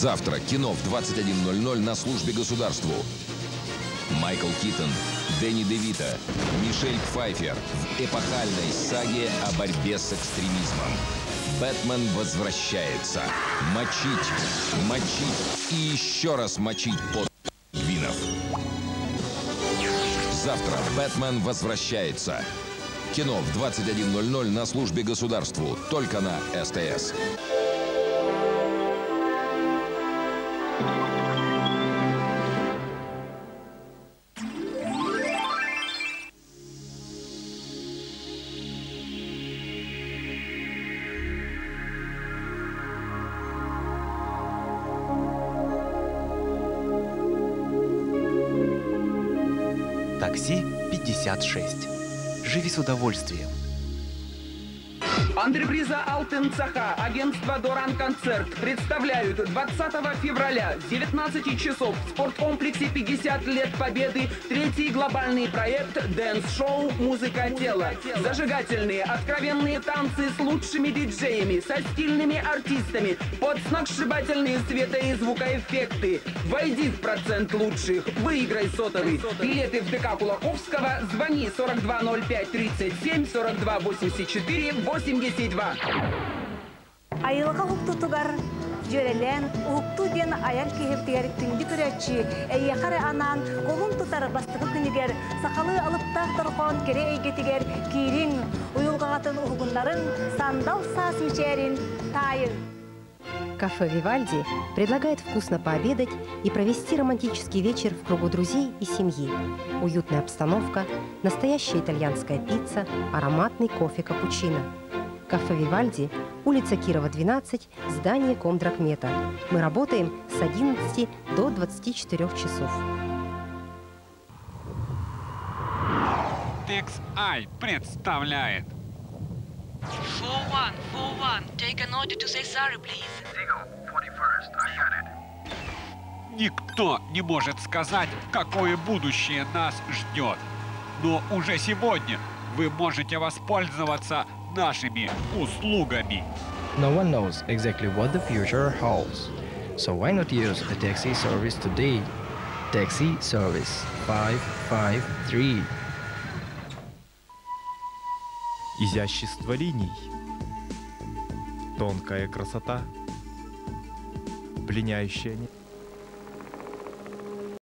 Завтра кино в 21:00 на службе государству. Майкл Китон, Дэнни Де Вито, Мишель Пфайффер в эпохальной саге о борьбе с экстремизмом. Бэтмен возвращается. Мочить, мочить и еще раз мочить под гвинов. Завтра Бэтмен возвращается. Кино в 21:00 на службе государству. Только на СТС. Такси 56. Живи с удовольствием. Антреприза «Алтын Цаха», агентство «Доран Концерт» представляют 20 февраля с 19 часов в спорткомплексе 50 лет Победы третий глобальный проект «Дэнс-шоу. Музыка тела». Зажигательные, откровенные танцы с лучшими диджеями, со стильными артистами, под сногсшибательные свето- и звукоэффекты. Войди в процент лучших, выиграй сотовый. Билеты в ДК Кулаковского, звони 4205 37 42 84 82. Айылға хуктутугар жөрелен укту ден аяр кехептер күнді көрәтші әйеқар анан қолын тұтар бастығы күнігер сақалы алыптақ тұрған кере әйгетігер кейрин уйылғағатын ұғындарын сандал сас мечерин тайын. Кафе «Вивальди» предлагает вкусно пообедать и провести романтический вечер в кругу друзей и семьи. Уютная обстановка, настоящая итальянская пицца, ароматный кофе-капучино. Кафе «Вивальди», улица Кирова, 12, здание Комдрагмета. Мы работаем с 11 до 24 часов. TXI представляет. 4141, take an order to say sorry, please. Eagle, 41st, I got it. Никто не может сказать, какое будущее нас ждет. Но уже сегодня вы можете воспользоваться нашими услугами. No one knows exactly what the future holds. So why not use a taxi service today? Taxi service 553. Изящество линий, тонкая красота, пленяющая...